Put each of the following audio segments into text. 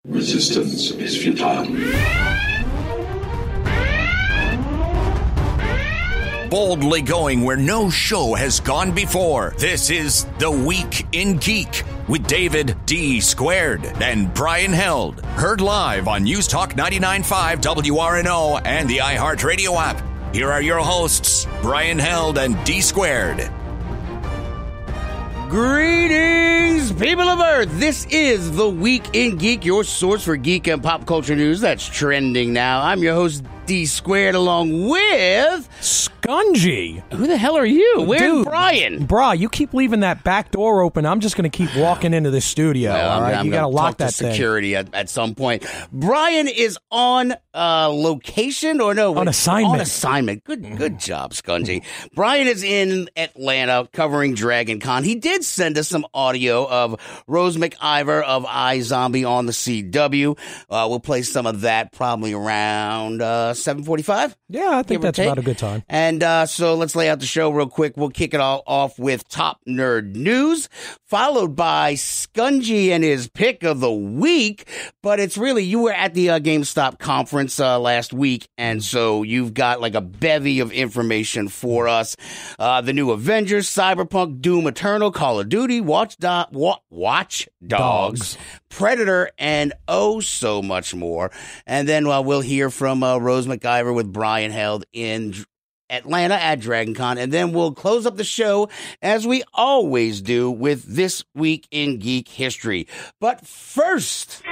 Resistance is futile. Boldly going where no show has gone before. This is The Week in Geek with David D. Squared and Brian Held. Heard live on News Talk 99.5 WRNO and the iHeartRadio app. Here are your hosts, Brian Held and D. Squared. Greetings, people of Earth. This is The Week in Geek, your source for geek and pop culture news that's trending now. I'm your host, D Squared, along with Skungy. Who the hell are you? Where's Dude, Brian? Brah, you keep leaving that back door open. I'm just going to keep walking into the studio. Well, all right, I'm you got to lock that to security at some point. Brian is on location or no? On assignment. On assignment. Good job, Skungy. Brian is in Atlanta covering Dragon Con. He did send us some audio of Rose McIver of iZombie on the CW. We'll play some of that probably around 7:45. Yeah, I think that's about a good time. And so let's lay out the show real quick. We'll kick it all off with top nerd news, followed by Skungy and his pick of the week. But it's really, you were at the Gamestop conference last week, and so you've got like a bevy of information for us. The new Avengers, Cyberpunk, Doom Eternal, Call of Duty, Watch Dogs, Predator, and oh so much more. And then we'll hear from Rose McIver with Brian Held in Atlanta at Dragon Con. And then we'll close up the show, as we always do, with This Week in Geek History. But first...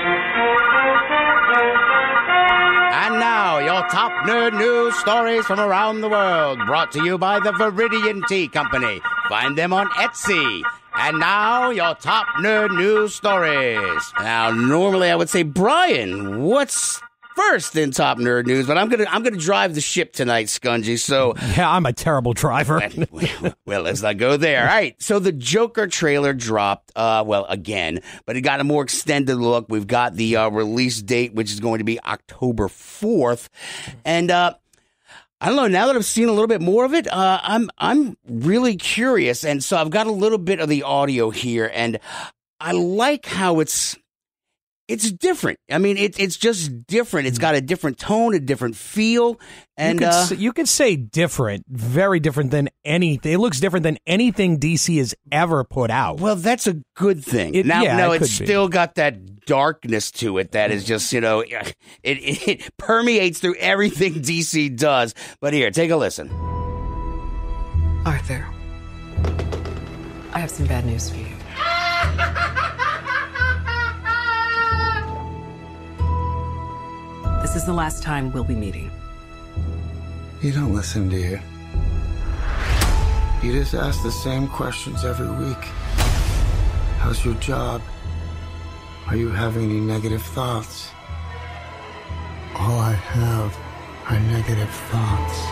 And now, your top nerd news stories from around the world, brought to you by the Viridian Tea Company. Find them on Etsy. And now, your top nerd news stories. Now, normally I would say, Brian, what's first in top nerd news? But I'm gonna drive the ship tonight, Skungy. So yeah, I'm a terrible driver. well, let's not go there. All right. So the Joker trailer dropped. Again, but it got a more extended look. We've got the release date, which is going to be October 4th, and I don't know. Now that I've seen a little bit more of it, I'm really curious, and so I've got a little bit of the audio here, and I like how it's different. I mean, it's just different. It's got a different tone, a different feel, and you could say different, very different than anything. It looks different than anything DC has ever put out. Well, that's a good thing. It's still got that darkness to it that is just, it permeates through everything DC does. But here, take a listen. Arthur, I have some bad news for you. This is the last time we'll be meeting. You don't listen, do you? You just ask the same questions every week. How's your job? Are you having any negative thoughts? All I have are negative thoughts.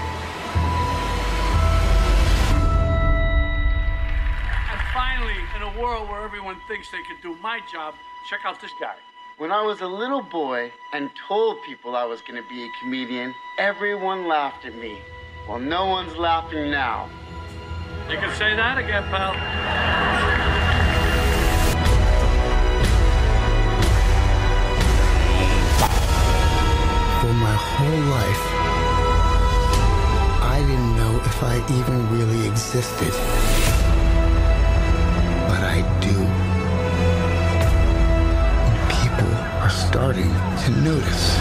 And finally, in a world where everyone thinks they can do my job, check out this guy. When I was a little boy and told people I was going to be a comedian, everyone laughed at me. Well, no one's laughing now. You can say that again, pal. For my whole life, I didn't know if I even really existed. But I do. Are starting to notice.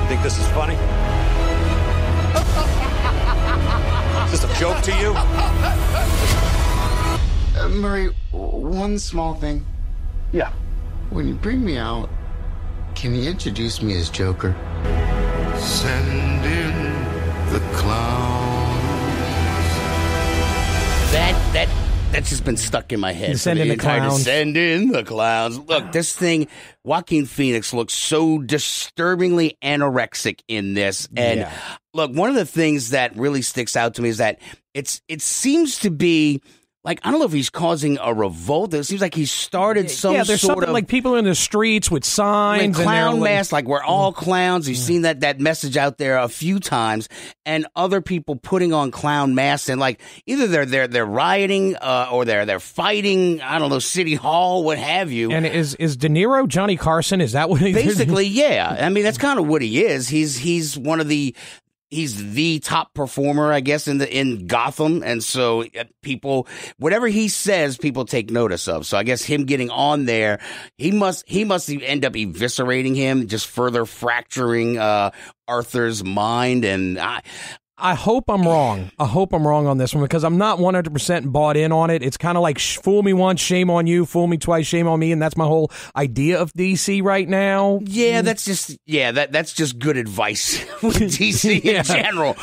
You think this is funny? Is this a joke to you? Murray, one small thing. Yeah. When you bring me out, can you introduce me as Joker? Send in the clowns. That's just been stuck in my head. Send in the clowns. Send in the clowns. Look, this thing, Joaquin Phoenix looks so disturbingly anorexic in this. And look, one of the things that really sticks out to me is that it seems to be like, I don't know if he's causing a revolt. It seems like he started some there's sort something of like people in the streets with signs like clown and masks, like we're all clowns. You've seen that message out there a few times, and other people putting on clown masks, and like either they're rioting or they're fighting. I don't know, City Hall, what have you. And is De Niro Johnny Carson? Is that what he basically? Yeah, I mean that's kind of what he is. He's one of the. He's the top performer, I guess, in Gotham, and so people, whatever he says, people take notice of. So I guess him getting on there, he must end up eviscerating him, just further fracturing Arthur's mind. And I hope I'm wrong. I hope I'm wrong on this one because I'm not 100% bought in on it. It's kind of like fool me once, shame on you. Fool me twice, shame on me. And that's my whole idea of DC right now. Yeah, that's just good advice with DC in general.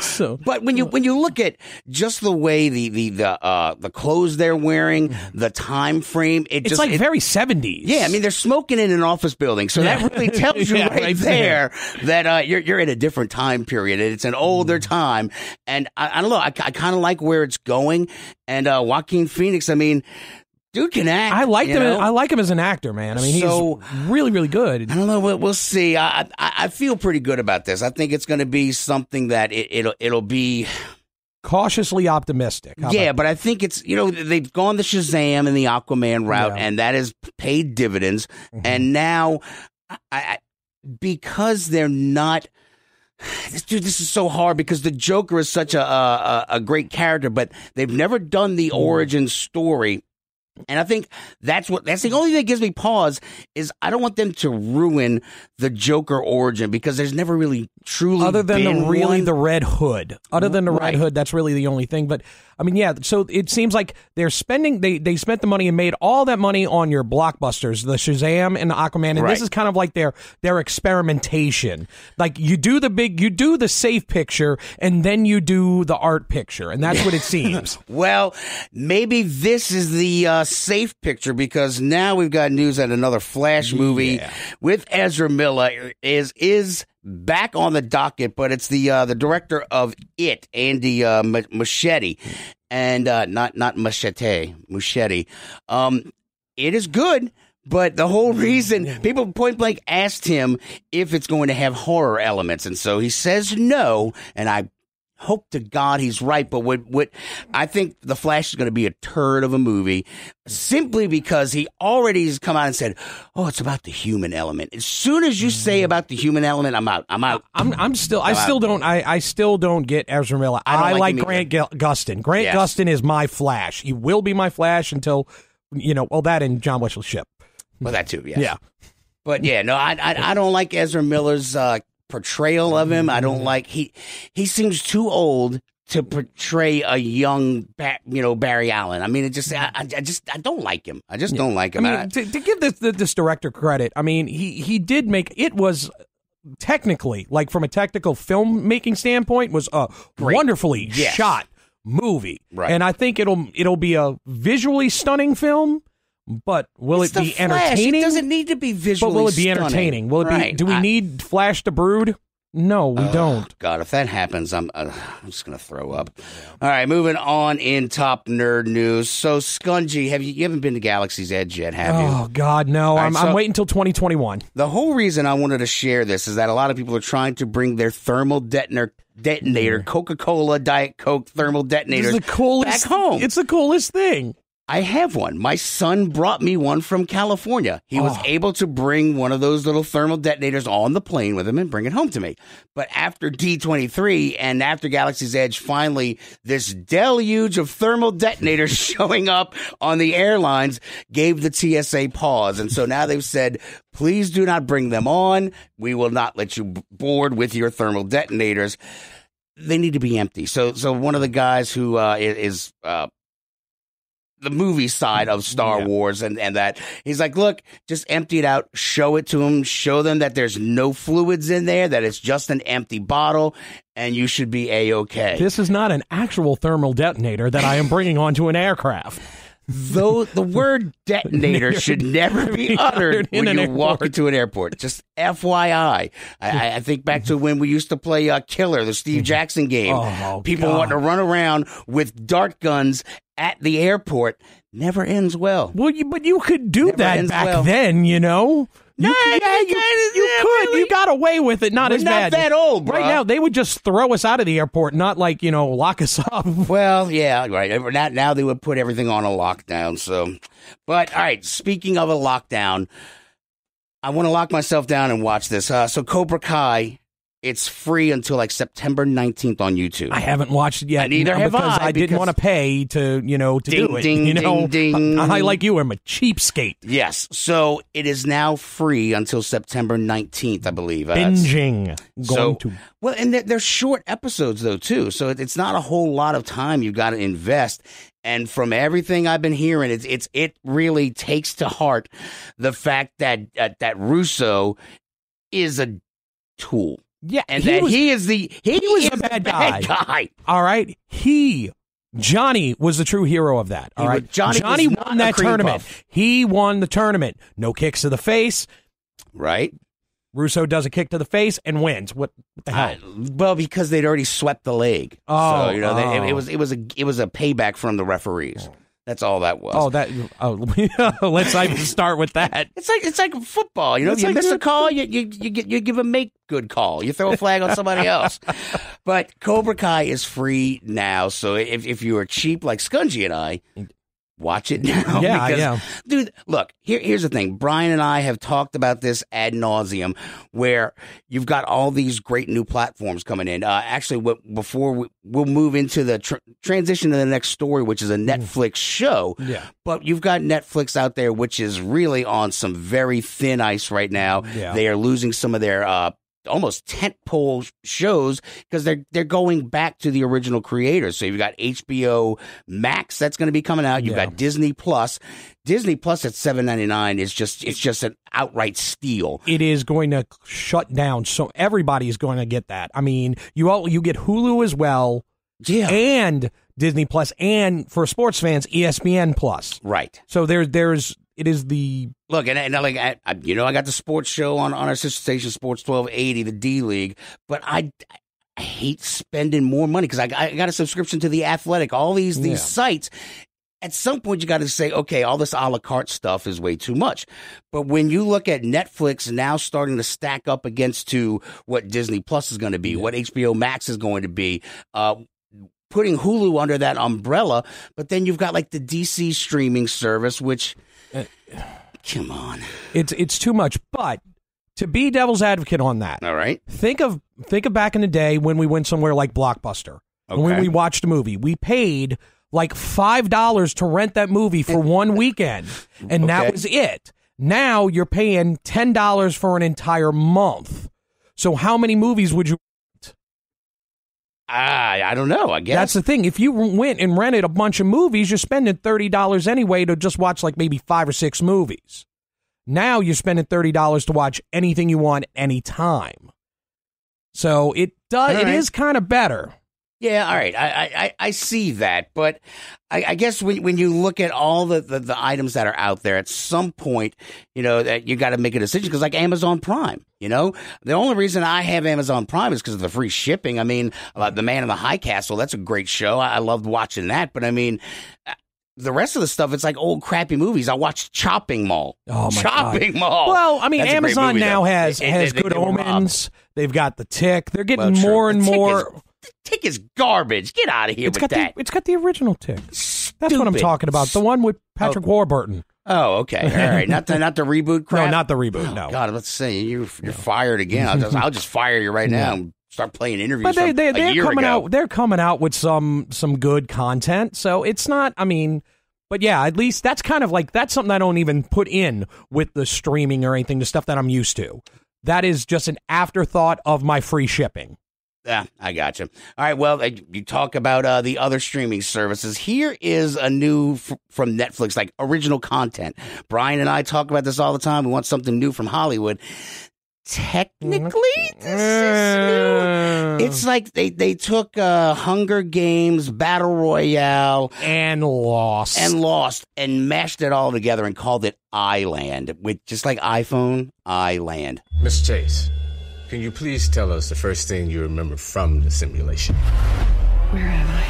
But when you look at just the way the clothes they're wearing, the time frame, it's like very 70s. Yeah, I mean they're smoking in an office building, so that really tells you right there that you're in a different time period. It's an older time. And I don't know. I kind of like where it's going. And Joaquin Phoenix, I mean, dude can act. I like him. I like him as an actor, man. I mean, he's really, really good. I don't know. We'll see. I feel pretty good about this. I think it's going to be something that it'll be cautiously optimistic. Yeah, but I think it's, they've gone the Shazam and the Aquaman route, and that has paid dividends. Mm-hmm. And now, because they're not. Dude, this is so hard because the Joker is such a great character, but they've never done the origin story. And I think that's the only thing that gives me pause is I don't want them to ruin the Joker origin because there's never really truly other than been the Red Hood. Other than the Red Hood, that's really the only thing. But I mean, yeah. So it seems like they're spending. They spent the money and made all that money on your blockbusters, the Shazam and the Aquaman, and this is kind of like their experimentation. Like you do the safe picture, and then you do the art picture, and that's what it seems. Well, maybe this is the safe picture because now we've got news that another Flash movie with Ezra Miller is back on the docket, but it's the director of It, Andy Muschietti, and not Muschietti. It is good, but the whole reason people point blank asked him if it's going to have horror elements, and so he says no, and I hope to God he's right, but what I think The Flash is going to be a turd of a movie simply because he already has come out and said, "Oh, it's about the human element." As soon as you say about the human element, I'm out. I still don't get Ezra Miller. I like Grant Gustin. Grant Gustin is my Flash. He will be my Flash until that and John Wesley Shipp. Well, that too, yes. Yeah. But yeah, no, I don't like Ezra Miller's portrayal of him. I don't like he seems too old to portray a young Barry Allen. I mean, I don't like him. I just don't like him. I mean, to give this director credit, I mean, he did make it was technically, like from a technical filmmaking standpoint, was a wonderfully shot movie. Right. And I think it'll be a visually stunning film. But will it be entertaining? It doesn't need to be visually. But will it be stunning. entertaining? Will it be? Do we need Flash to brood? No, we don't. God, if that happens, I'm just gonna throw up. All right, moving on in top nerd news. So, Skungy, you haven't been to Galaxy's Edge yet, have you? Oh God, no. Right, I'm waiting until 2021. The whole reason I wanted to share this is that a lot of people are trying to bring their thermal detonator, Coca-Cola, Diet Coke thermal detonators back home. It's the coolest thing. I have one. My son brought me one from California. He was able to bring one of those little thermal detonators on the plane with him and bring it home to me. But after D23 and after Galaxy's Edge, finally, this deluge of thermal detonators showing up on the airlines gave the TSA pause. And so now they've said, please do not bring them on. We will not let you board with your thermal detonators. They need to be empty. So one of the guys who is the movie side of Star Wars and that he's like, look, just empty it out, show it to them, show them that there's no fluids in there, that it's just an empty bottle, and you should be A-okay. This is not an actual thermal detonator that I am bringing onto an aircraft. Though the word detonator should never be uttered when you walk into an airport. Just FYI. I think back to when we used to play Killer, the Steve Jackson game. People wanting to run around with dart guns at the airport. Never ends well. Well, but you could do that back then, you know? You could. You got away with it. Not as bad. Not that old, bro. Right now, they would just throw us out of the airport, not like, lock us up. Well, yeah, right. Now they would put everything on a lockdown. So, but all right. Speaking of a lockdown, I want to lock myself down and watch this. So Cobra Kai. It's free until like September 19th on YouTube. I haven't watched it yet. Neither have because I didn't want to pay to do it. Ding. I like you, I'm a cheapskate. Yes. So it is now free until September 19th, I believe. Binging. Well, and they're short episodes though too. So it's not a whole lot of time you've got to invest. And from everything I've been hearing, it really takes to heart the fact that Russo is a tool. Yeah, and he was a bad guy. All right, Johnny was the true hero of that. All right, Johnny won that tournament. He won the tournament. No kicks to the face. Right. Russo does a kick to the face and wins. What the hell? Well, because they'd already swept the leg. Oh, so, it was a payback from the referees. That's all that was. Let's not even start with that. It's like football. You miss a call, you give a make good call. You throw a flag on somebody else. But Cobra Kai is free now, so if you are cheap like Skungy and I, watch it now. Yeah. Dude, look, here's the thing. Brian and I have talked about this ad nauseum, where you've got all these great new platforms coming in. Actually, before we'll move into the transition to the next story, which is a Netflix show. Yeah. But you've got Netflix out there, which is really on some very thin ice right now. Yeah. They are losing some of their almost tentpole shows because they're going back to the original creators. So you've got HBO Max that's going to be coming out. You've got Disney Plus. Disney Plus at $7.99 is just an outright steal. It is going to shut down, so everybody is going to get that. I mean, you get Hulu as well, and Disney Plus, and for sports fans, ESPN Plus. Right. So it is the look, and I got the sports show on our sister station, Sports 1280, the D League, but I hate spending more money because I got a subscription to The Athletic, all these sites. At some point, you got to say, okay, all this a la carte stuff is way too much. But when you look at Netflix now starting to stack up against to what Disney Plus is going to be, what HBO Max is going to be, putting Hulu under that umbrella, but then you've got like the DC streaming service, which, come on, it's too much. But to be devil's advocate on that, all right, think of back in the day when we went somewhere like Blockbuster, when we watched a movie, we paid like $5 to rent that movie for one weekend, and that was it. Now you're paying $10 for an entire month. So how many movies would you rent? I don't know. I guess that's the thing. If you went and rented a bunch of movies, you're spending $30 anyway to just watch like maybe 5 or 6 movies. Now you're spending $30 to watch anything you want anytime. So it does. It is kind of better. Yeah, all right. I see that, but I guess when you look at all the items that are out there, at some point, that you got to make a decision, because like Amazon Prime, the only reason I have Amazon Prime is because of the free shipping. I mean, The Man in the High Castle, that's a great show. I loved watching that, but I mean, the rest of the stuff, it's like old crappy movies. I watched Chopping Mall. Oh my Chopping God. Mall. Well, I mean, That's Amazon now has Good Omens. They've got The Tick. They're getting more and more. The Tick is garbage. Get out of here with that. It's got the original Tick. That's what I'm talking about. The one with Patrick Warburton. Oh, okay. All right. Not the reboot crap? No, not the reboot, no. God, let's say you're fired again. I'll just fire you right now and start playing interviews. But they're coming ago. out. They're coming out with some good content. So it's not. I mean, but yeah, at least that's kind of like, that's something I don't even put in with the streaming or anything. The stuff that I'm used to. That is just an afterthought of my free shipping. Yeah, I got you. All right, well, you talk about the other streaming services. Here is a new from Netflix, like original content. Brian and I talk about this all the time. We want something new from Hollywood. technically this is new. It's like they took Hunger Games, Battle Royale, and Lost, and mashed it all together and called it Island, with just like iPhone, Island. Miss Chase, can you please tell us the first thing you remember from the simulation? Where am I?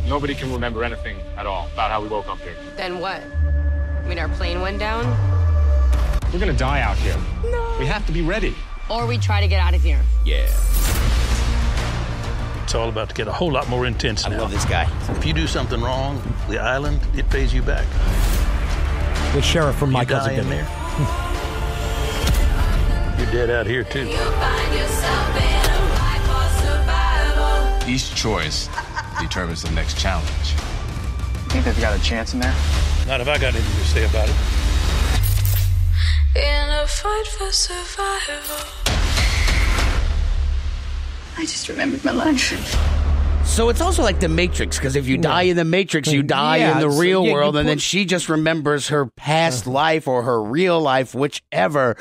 Nobody can remember anything at all about how we woke up here. Then what? I mean, our plane went down? We're gonna die out here. No. We have to be ready. Or we try to get out of here. Yeah. It's all about to get a whole lot more intense now. I love this guy. If you do something wrong, the island, it pays you back. The sheriff from My You Cousin die in Vinny. there. You're dead out here, too. Each choice determines the next challenge. You think they've got a chance in there? Not if I got anything to say about it. In a fight for survival. I just remembered my life. So it's also like The Matrix, because if you die in The Matrix, you die in the real world, and then she just remembers her past life or her real life, whichever.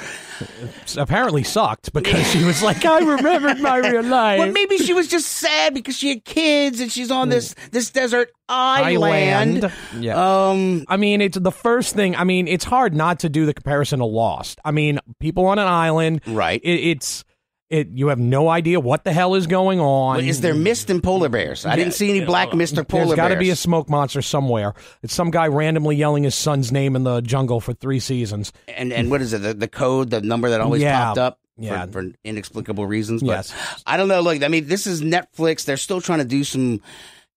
Apparently sucked, because she was like, I remembered my real life. Well, maybe she was just sad because she had kids and she's on this desert island. Yeah. I mean, it's the first thing. I mean, it's hard not to do the comparison to Lost. I mean, people on an island. Right. You have no idea what the hell is going on. Well, is there mist and polar bears? I didn't see any black mist or polar bears. There's got to be a smoke monster somewhere. It's some guy randomly yelling his son's name in the jungle for 3 seasons. And what is it? The code, the number that always popped up for inexplicable reasons. But yes. I don't know. Look, I mean, this is Netflix. They're still trying to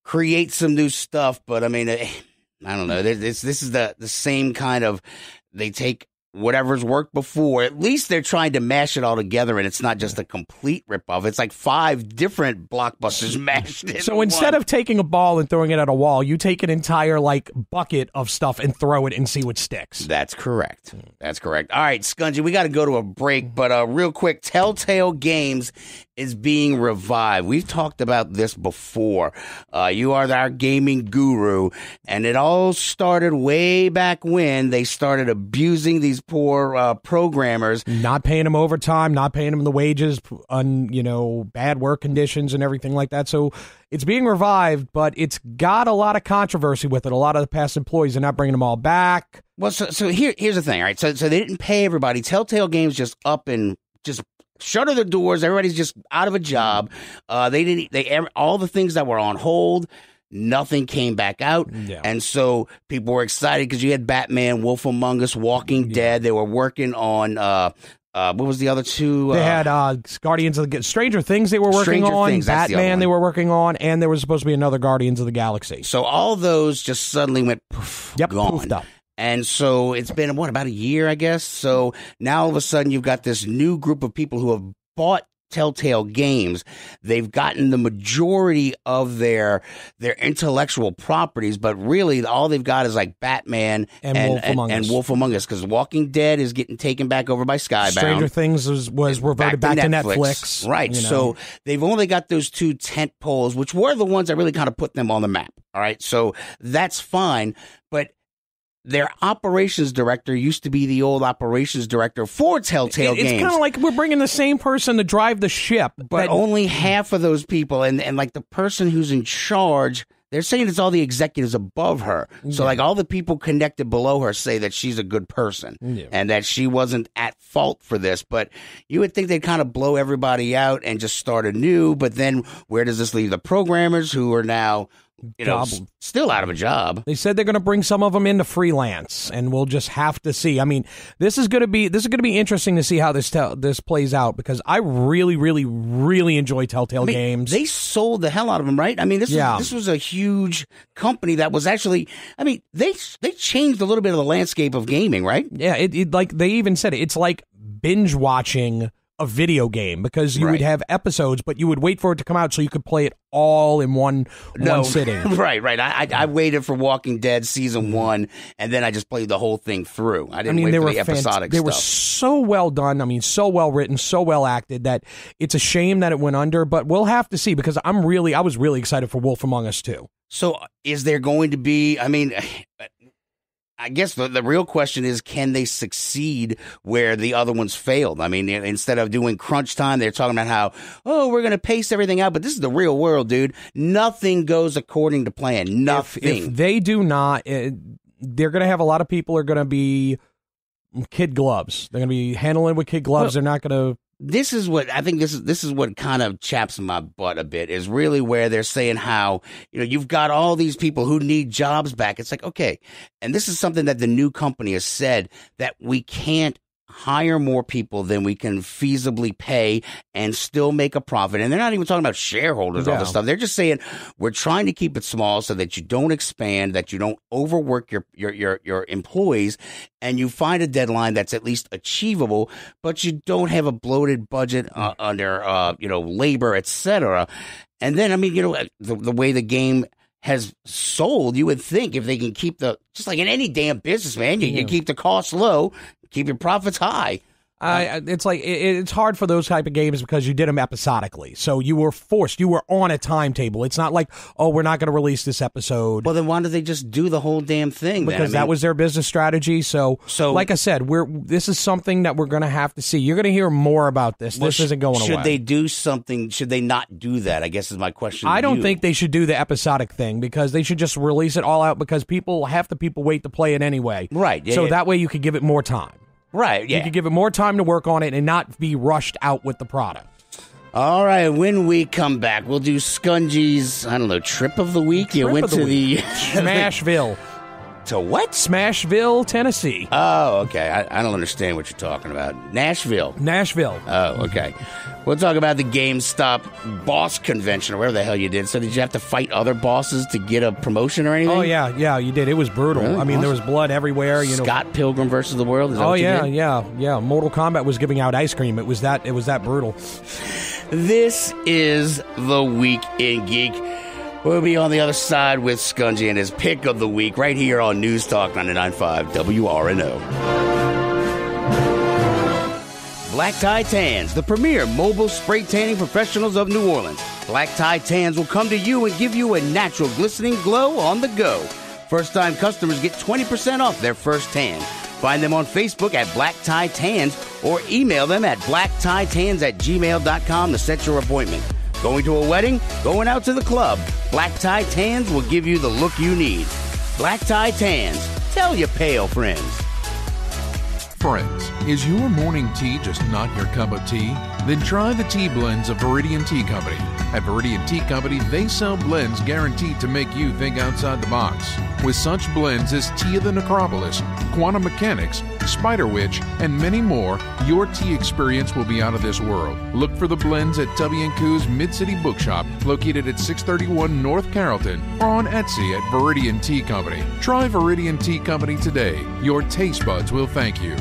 create some new stuff. But I mean, I don't know. This is the same kind of, they take whatever's worked before. At least they're trying to mash it all together, and it's not just a complete ripoff. It's like 5 different blockbusters mashed in. So instead of taking a ball and throwing it at a wall, you take an entire bucket of stuff and throw it and see what sticks. That's correct. That's correct. All right, Skungy, we got to go to a break, but real quick, Telltale Games is being revived. We've talked about this before. You are our gaming guru, and it all started way back when they started abusing these poor programmers, not paying them overtime, not paying them the wages, bad work conditions and everything like that. So it's being revived, but it's got a lot of controversy with it. A lot of the past employees are not bringing them all back. Well, so here's the thing, all right? So they didn't pay everybody. Telltale Games just up and just shutter the doors. Everybody's just out of a job. All the things that were on hold, nothing came back out. Yeah. And so people were excited because you had Batman, Wolf Among Us, Walking Dead. They were working on, what was the other two? They had Guardians of the Stranger Things they were working on, Batman they were working on, and there was supposed to be another Guardians of the Galaxy. So all those just suddenly went poof, gone. Poofed up. And so it's been, about a year, I guess? So now all of a sudden you've got this new group of people who have bought Telltale Games. They've gotten the majority of their intellectual properties, but really all they've got is like Batman and Wolf Among Us, because Walking Dead is getting taken back over by Skybound. Stranger Things was reverted back to Netflix. Right. So they've only got those 2 tent poles, which were the ones that really kind of put them on the map. All right. So that's fine. But their operations director used to be the old operations director for Telltale Games. It's kind of like we're bringing the same person to drive the ship. But only half of those people, and like the person who's in charge, they're saying it's all the executives above her. So like all the people connected below her say that she's a good person and that she wasn't at fault for this. But you would think they'd kind of blow everybody out and just start anew. But then where does this leave the programmers who are now still out of a job? They said they're going to bring some of them into freelance, and we'll just have to see. I mean, this is going to be interesting to see how this plays out, because I really, really, really enjoy Telltale Games. They sold the hell out of them, right? I mean, this was a huge company that was actually. I mean, they changed a little bit of the landscape of gaming, right? Yeah, it like they even said it's like binge watching a video game, because you would have episodes, but you would wait for it to come out so you could play it all in one sitting. Right. I waited for Walking Dead season 1, and then I just played the whole thing through. I didn't wait for the episodic stuff. They were so well done. I mean, so well written, so well acted, that it's a shame that it went under, but we'll have to see, because I was really excited for Wolf Among Us too. So is there going to be, I mean, I guess the real question is, can they succeed where the other ones failed? I mean, instead of doing crunch time, they're talking about how, we're going to pace everything out. But this is the real world, dude. Nothing goes according to plan. Nothing. If they do not, they're going to have a lot of people are going to be kid gloves. They're going to be handling with kid gloves. They're not going to. This is what I think. This is what kind of chaps my butt a bit. Is really where they're saying how you've got all these people who need jobs back. It's like, okay, and this is something that the new company has said, that we can't hire more people than we can feasibly pay and still make a profit. And they're not even talking about shareholders, all this stuff. They're just saying we're trying to keep it small so that you don't expand, that you don't overwork your employees, and you find a deadline that's at least achievable, but you don't have a bloated budget under labor, etc. And then, I mean, the way the game has sold, you would think if they can keep just like in any damn business, man, you keep the costs low, keep your profits high. It's like it's hard for those type of games because you did them episodically. So you were forced. You were on a timetable. It's not like, we're not going to release this episode. Well, then why don't they just do the whole damn thing? Because that was their business strategy. So like I said, this is something that we're going to have to see. You're going to hear more about this. This isn't going away. Should they do something? Should they not do that? I guess is my question. I don't think they should do the episodic thing, because they should just release it all out, because half the people wait to play it anyway. Right. Yeah, so that way you could give it more time. Right, yeah. You could give it more time to work on it and not be rushed out with the product. All right, when we come back, we'll do Skungy's, trip of the week. You went to the Smashville. To what? Smashville, Tennessee. Oh, okay. I don't understand what you're talking about. Nashville. Oh, okay. We'll talk about the GameStop boss convention, or whatever the hell you did. So did you have to fight other bosses to get a promotion or anything? Oh, yeah, you did. It was brutal. Really? I mean, there was blood everywhere. Scott Pilgrim versus the World? Is that what you did? Yeah. Mortal Kombat was giving out ice cream. It was that brutal. This is the Week in Geek. We'll be on the other side with Skungy and his pick of the week right here on News Talk 99.5 WRNO. Black Tie Tans, the premier mobile spray tanning professionals of New Orleans. Black Tie Tans will come to you and give you a natural glistening glow on the go. First-time customers get 20% off their first tan. Find them on Facebook at Black Tie Tans or email them at blacktieTans@gmail.com to set your appointment. Going to a wedding? Going out to the club? Black Tie Tans will give you the look you need. Black Tie Tans. Tell your pale friends. Friends, is your morning tea just not your cup of tea? Then try the tea blends of Viridian Tea Company. At Viridian Tea Company, they sell blends guaranteed to make you think outside the box. With such blends as Tea of the Necropolis, Quantum Mechanics, Spider Witch, and many more, your tea experience will be out of this world. Look for the blends at Tubby & Coo's Mid-City Bookshop, located at 631 North Carrollton, or on Etsy at Viridian Tea Company. Try Viridian Tea Company today. Your taste buds will thank you.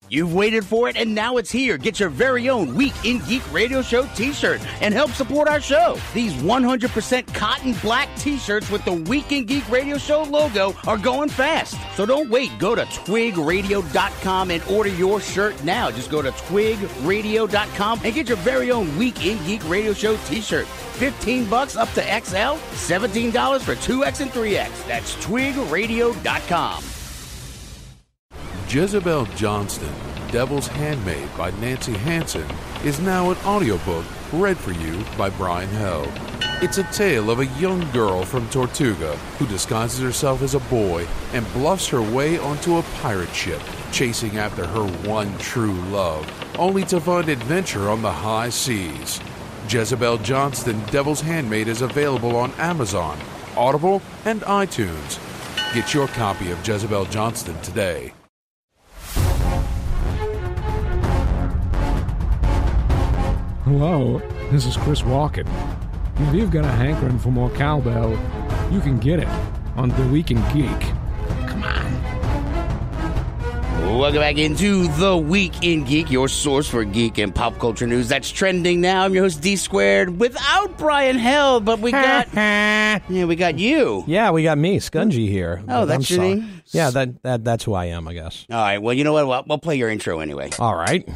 You've waited for it, and now it's here. Get your very own Week in Geek Radio Show t-shirt and help support our show. These 100% cotton black t-shirts with the Week in Geek Radio Show logo are going fast. So don't wait. Go to twigradio.com and order your shirt now. Just go to twigradio.com and get your very own Week in Geek Radio Show t-shirt. $15 up to XL, $17 for 2X and 3X. That's twigradio.com. Jezebel Johnston, Devil's Handmaid by Nancy Hansen, is now an audiobook read for you by Brian Held. It's a tale of a young girl from Tortuga who disguises herself as a boy and bluffs her way onto a pirate ship, chasing after her one true love, only to find adventure on the high seas. Jezebel Johnston, Devil's Handmaid is available on Amazon, Audible, and iTunes. Get your copy of Jezebel Johnston today. Hello, this is Chris Walken. If you've got a hankering for more cowbell, you can get it on The Week in Geek. Come on. Welcome back into The Week in Geek, your source for geek and pop culture news that's trending now. I'm your host, D Squared, without Brian Held, but we got we got you. Yeah, we got me, Skungy here. Oh, that's your name? Yeah, that's who I am, I guess. All right, well, you know what? We'll play your intro anyway. All right.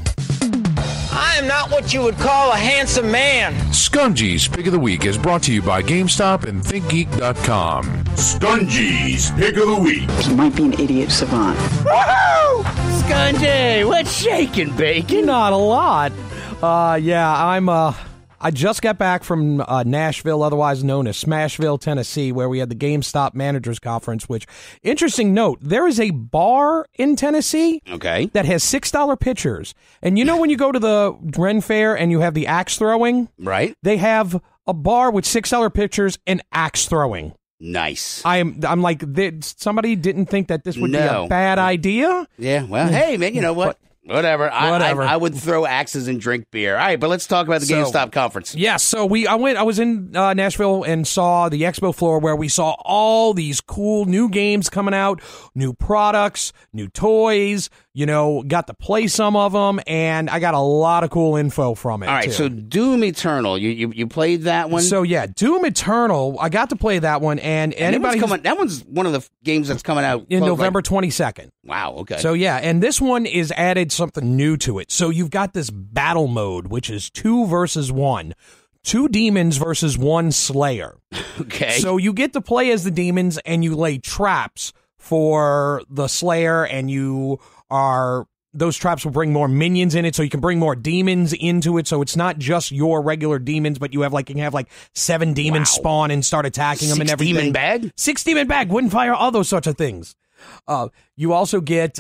I am not what you would call a handsome man. Skungy's Pick of the Week is brought to you by GameStop and ThinkGeek.com. Skungy's Pick of the Week. He might be an idiot savant. Woohoo! Skungy, what's shaking, bacon? Not a lot. I just got back from Nashville, otherwise known as Smashville, Tennessee, where we had the GameStop Managers Conference, which, interesting note, there is a bar in Tennessee that has $6 pitchers. And you know when you go to the Ren Fair and you have the axe throwing? Right. They have a bar with $6 pitchers and axe throwing. Nice. I'm like, somebody didn't think that this would be a bad idea? Yeah, well, hey, man, you know what? Whatever. I would throw axes and drink beer. All right, but let's talk about the GameStop conference. Yes, so I was in Nashville and saw the expo floor where we saw all these cool new games coming out, new products, new toys, got to play some of them, and I got a lot of cool info from it. All right, too. So Doom Eternal, you played that one? So yeah, Doom Eternal, I got to play that one, and anybody that one's one of the games that's coming out in November 22nd. Wow, okay. So yeah, and this one is added something new to it. So you've got this battle mode, which is 2 versus 1. 2 demons versus 1 slayer. Okay. So you get to play as the demons and you lay traps for the slayer, and those traps will bring more minions in it, so you can bring more demons into it. So it's not just your regular demons, but you can have 7 demons spawn and start attacking them and everything. 6 demon bag? 6 demon bag, wooden fire, all those sorts of things. You also get,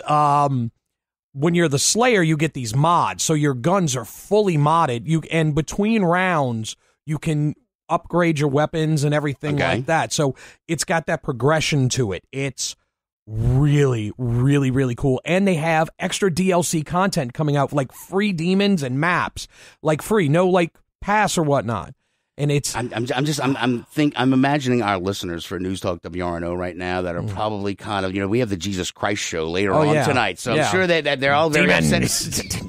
when you're the slayer, you get these mods. So your guns are fully modded. And between rounds, you can upgrade your weapons and everything like that. So it's got that progression to it. It's really, really, really cool. And they have extra DLC content coming out, like free demons and maps, free, no pass or whatnot. And it's I'm imagining our listeners for News Talk WRNO right now that are probably kind of, we have the Jesus Christ show later on tonight, so I'm sure that they're all very upset.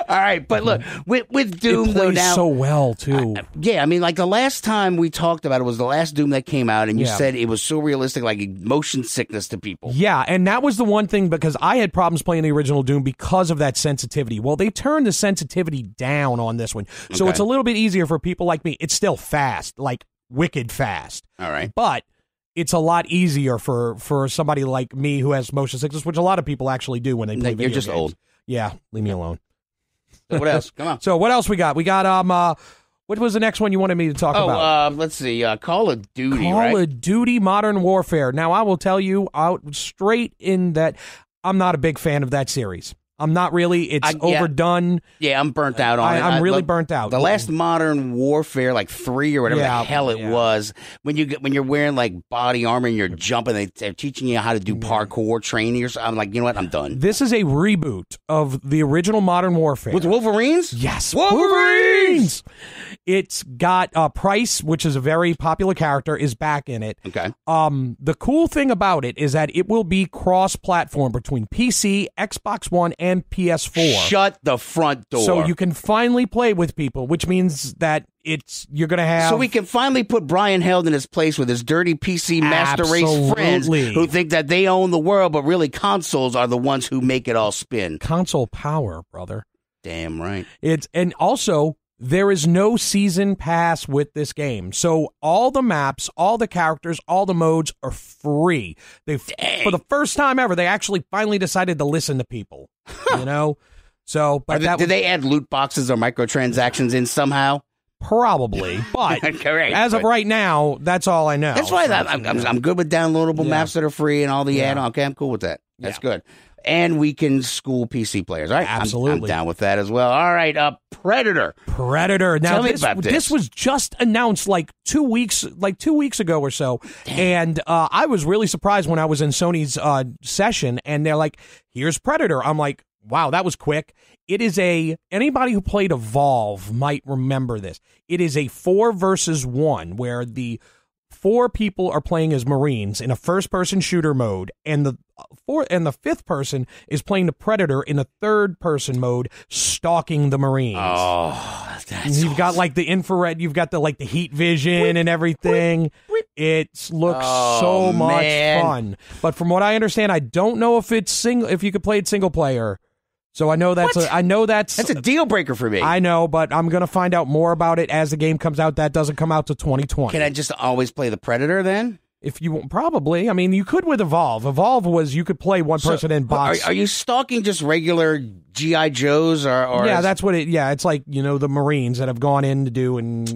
All right, but look, with Doom it plays though now so well too. The last time we talked about it was the last Doom that came out, and you said it was so realistic, like motion sickness to people. Yeah, and that was the one thing, because I had problems playing the original Doom because of that sensitivity. Well, they turned the sensitivity down on this one, so it's a little bit easier for people like me. It's still fast, like wicked fast. All right. But it's a lot easier for somebody like me who has motion sickness, which a lot of people actually do when they play video You're just games. old. Yeah, leave me alone. So what else? Come on. So what else we got? We got, what was the next one you wanted me to talk about? Let's see. Call of Duty, Call of Duty Modern Warfare. Now, I will tell you out straight in that I'm not a big fan of that series. I'm not really. It's overdone. Yeah, I'm burnt out on it. I'm really burnt out. The last Modern Warfare, 3 or whatever the hell it was, when you're wearing body armor and you're jumping, they're teaching you how to do parkour training or something. I'm like, you know what? I'm done. This is a reboot of the original Modern Warfare. With Wolverines? Yes, Wolverines! It's got Price, which is a very popular character, is back in it. Okay. The cool thing about it is that it will be cross-platform between PC, Xbox One, and PS4. Shut the front door. So you can finally play with people, which means that you're going to have... So we can finally put Brian Held in his place with his dirty PC Master Race friends who think that they own the world, but really consoles are the ones who make it all spin. Console power, brother. Damn right. And also... there is no season pass with this game. So all the maps, all the characters, all the modes are free. For the first time ever, they actually finally decided to listen to people. So, but did they add loot boxes or microtransactions in somehow? Probably, but correct. As of right now, that's all I know. That's why I'm good with downloadable maps that are free and all the add-on. Okay, I'm cool with that. That's good. And we can school PC players. All right, absolutely. I'm down with that as well. All right, Predator. Now, tell me about this. This was just announced 2 weeks ago or so, and I was really surprised when I was in Sony's session, and they're like, "Here's Predator." I'm like, "Wow, that was quick." It is anybody who played Evolve might remember this. It is a 4 versus 1 where the 4 people are playing as Marines in a first-person shooter mode, and the 5th person is playing the Predator in a third-person mode, stalking the Marines. Oh, you've got the infrared, you've got the heat vision and everything. It looks so much fun. But from what I understand, I don't know if it's if you could play it single player. So I know that's that's a deal breaker for me. I know, but I'm going to find out more about it as the game comes out. That doesn't come out to 2020. Can I just always play the Predator then? If you probably, I mean, you could with Evolve. Evolve was you could play one person in box. Are you stalking just regular GI Joes or? Yeah, that's what it. Yeah, it's like the Marines that have gone in to do, and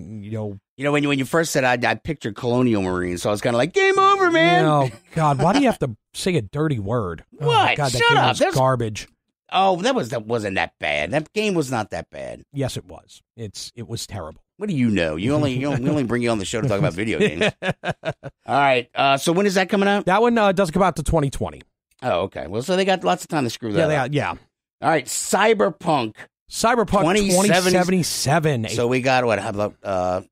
when you first said I pictured Colonial Marines, so I was kind of like, game over, man. Oh God, why do you have to say a dirty word? What? Oh, God, that Shut game up. was garbage. Oh, that wasn't that bad. That game was not that bad. Yes, it was. It was terrible. What do you know? We only bring you on the show to talk about video games. All right. So when is that coming out? That one doesn't come out to 2020. Oh, okay. Well, so they got lots of time to screw that up. Yeah. All right. Cyberpunk 2077. So we got, how about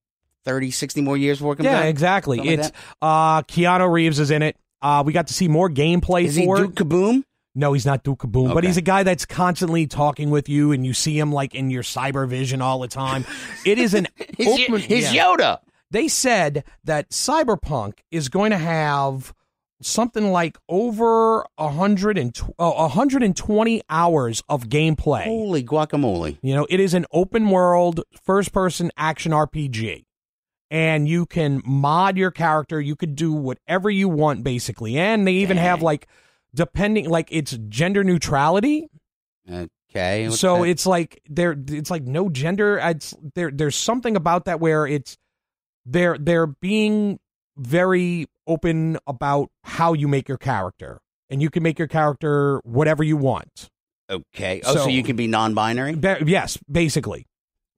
30, 60 more years before it comes out? Yeah, exactly. Something It's Keanu Reeves is in it. We got to see more gameplay Is he Duke Kaboom? No, he's not Duke Kaboom, but he's a guy that's constantly talking with you, and you see him like in your cyber vision all the time. It is an He's Yoda. They said that Cyberpunk is going to have something like over 120 hours of gameplay. Holy guacamole. It is an open world, first-person action RPG. And you can mod your character. You could do whatever you want, basically. And they even have it's gender neutrality. Okay. So it's like it's like no gender. There's something about that where they're being very open about how you make your character, and you can make your character whatever you want. Okay. So you can be non-binary? Yes, basically.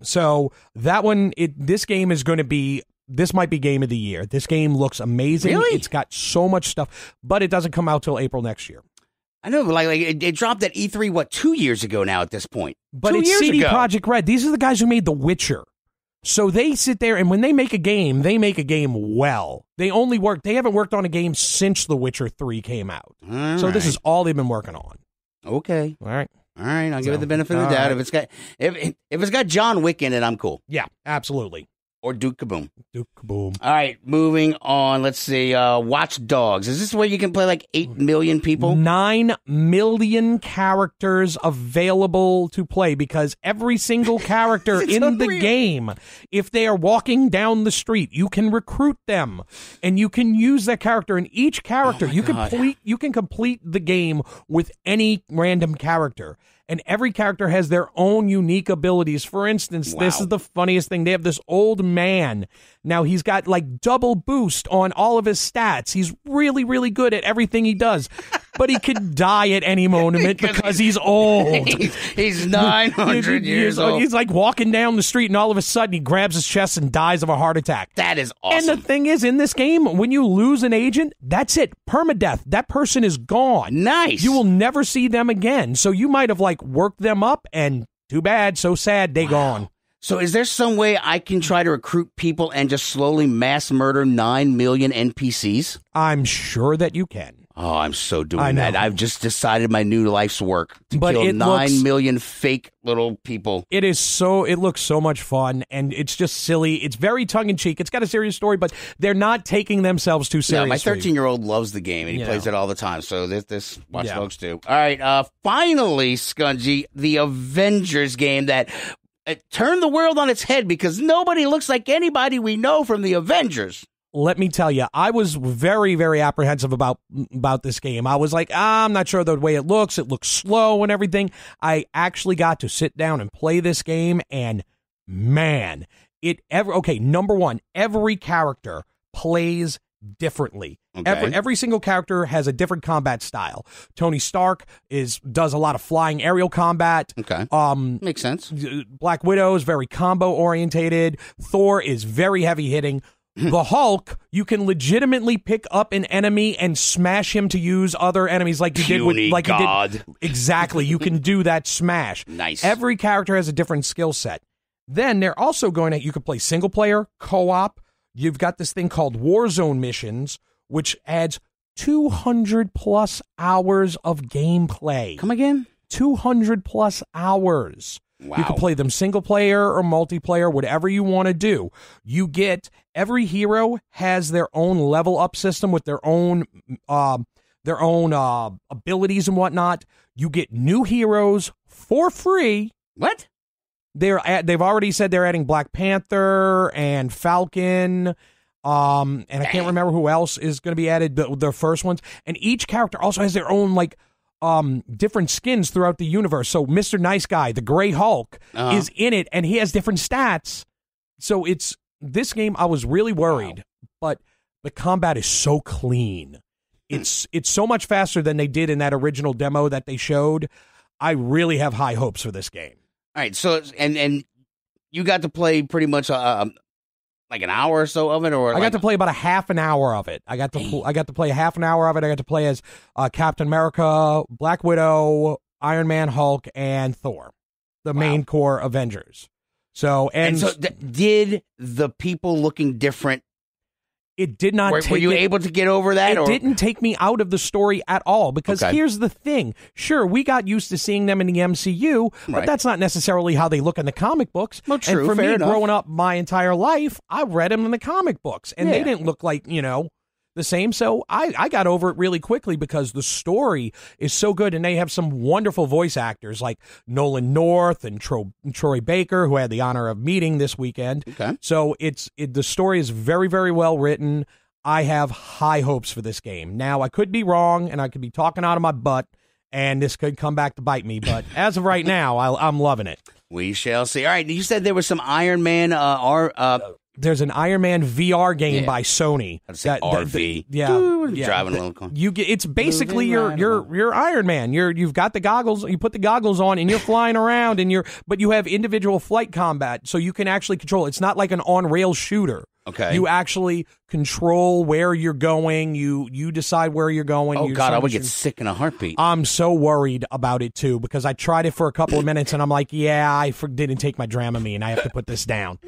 So that one, this game is going to be. This might be game of the year. This game looks amazing. Really? It's got so much stuff, but it doesn't come out till April next year. I know, like it dropped at E3, 2 years ago now at this point? But it's CD Projekt Red. These are the guys who made The Witcher. So they sit there, and when they make a game well. They haven't worked on a game since The Witcher 3 came out. This is all they've been working on. Okay. All right. I'll give it the benefit of the doubt. Right. If it's got John Wick in it, I'm cool. Yeah, absolutely. Or Duke Kaboom. Duke Kaboom. All right, moving on. Let's see. Watch Dogs. Is this where you can play like 8 million people? 9 million characters available to play, because every single character in the game, if they are walking down the street, you can recruit them, and you can use that character. And each character, you can complete the game with any random character. And every character has their own unique abilities. For instance, This is the funniest thing. They have this old man. Now, he's got like double boost on all of his stats. He's really, really good at everything he does. But he could die at any moment because he's old. He's 900 years old. He's like walking down the street, and all of a sudden he grabs his chest and dies of a heart attack. That is awesome. And the thing is, in this game, when you lose an agent, that's it. Permadeath. That person is gone. Nice. You will never see them again. So you might have worked them up, and too bad, so sad, they gone. So is there some way I can try to recruit people and just slowly mass murder 9 million NPCs? I'm sure that you can. Oh, I'm so doing that. I've just decided my new life's work to kill 9 million fake little people. It looks so much fun, and it's just silly. It's very tongue-in-cheek. It's got a serious story, but they're not taking themselves too seriously. My 13-year-old loves the game, and he plays it all the time, so this Watch Dogs too. All right, finally, Skungy, the Avengers game that turned the world on its head because nobody looks like anybody we know from the Avengers. Let me tell you, I was very, very apprehensive about this game. I was like, I'm not sure the way it looks. It looks slow and everything. I actually got to sit down and play this game, and man, number one, every character plays differently. Okay. Every single character has a different combat style. Tony Stark does a lot of flying aerial combat. Okay. Makes sense. Black Widow is very combo orientated. Thor is very heavy hitting. The Hulk, you can legitimately pick up an enemy and smash him to use other enemies like you did with God. Exactly. You can do that smash. Nice. Every character has a different skill set. Then they're also you can play single player, co-op. You've got this thing called Warzone missions, which adds 200 plus hours of gameplay. Come again? 200 plus hours. Wow. You can play them single player or multiplayer, whatever you want to do. Every hero has their own level up system with their own abilities and whatnot. You get new heroes for free. What? They've already said they're adding Black Panther and Falcon, and I can't remember who else is going to be added. The first ones, and each character also has their own different skins throughout the universe. So Mr. Nice Guy, the Gray Hulk, is in it, and he has different stats. So this game. I was really worried, but the combat is so clean. It's so much faster than they did in that original demo that they showed. I really have high hopes for this game. All right, so and you got to play pretty much like an hour or so of it, or I got to play about a half an hour of it. I got to play a half an hour of it. I got to play as Captain America, Black Widow, Iron Man, Hulk, and Thor, the main core Avengers. So did the people looking different? It did not. Were you able to get over that? It didn't take me out of the story at all, because here's the thing. Sure, we got used to seeing them in the MCU, but that's not necessarily how they look in the comic books. Well, true, and for fair me, enough. growing up my entire life, I read them in the comic books, and they didn't look like, the same. So I got over it really quickly because the story is so good, and they have some wonderful voice actors like Nolan North and Troy Baker, who I had the honor of meeting this weekend. Okay. So the story is very, very well written. I have high hopes for this game. Now, I could be wrong, and I could be talking out of my butt, and this could come back to bite me. But as of right now, I'm loving it. We shall see. All right, you said there was some Iron Man there's an Iron Man VR game by Sony. I'd say RV. Driving a little car. It's basically your Iron Man. You've got the goggles. You put the goggles on, and you're flying around, but you have individual flight combat, so you can actually control. It's not like an on-rail shooter. Okay. You actually control where you're going. You decide where you're going. Oh, God, I would get sick in a heartbeat. I'm so worried about it, too, because I tried it for a couple of minutes, and I'm like, I didn't take my Dramamine. I have to put this down.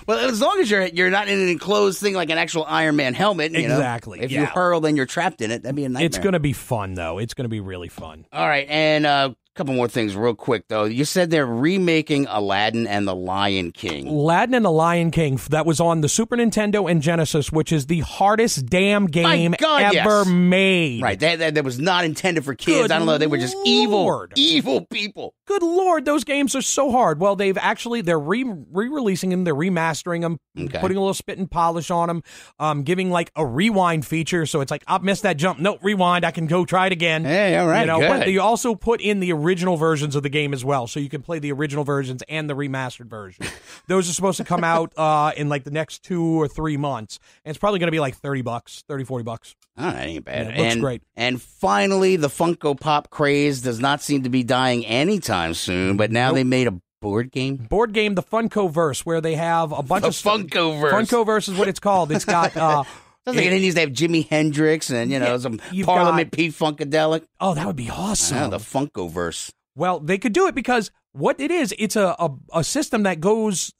Well, as long as you're not in an enclosed thing like an actual Iron Man helmet. Exactly. If you hurl, then you're trapped in it. That'd be a nightmare. It's going to be fun, though. It's going to be really fun. All right, and couple more things real quick, though. You said they're remaking Aladdin and the Lion King. Aladdin and the Lion King, that was on the Super Nintendo and Genesis, which is the hardest damn game ever made. Right, that was not intended for kids. Good I don't know, they were just evil people. Good Lord, those games are so hard. Well, they're re-releasing them, they're remastering them, putting a little spit and polish on them, giving like a rewind feature, so it's like, I've missed that jump. No, rewind, I can go try it again. Hey, all right, good. But they also put in the original versions of the game as well, so you can play the original versions and the remastered version. Those are supposed to come out in like the next 2 or 3 months, and it's probably going to be like $30, $40. All right, ain't bad. Yeah, it looks great. And finally, the Funko Pop craze does not seem to be dying anytime soon, but now they made a board game? Board game, the Funkoverse, where they have a bunch of Funkoverse. Funkoverse is what it's called. It's got sounds like it needs to have Jimi Hendrix and, some Parliament P-Funkadelic. Oh, that would be awesome. The Funkoverse. Well, they could do it because what it is, it's a system that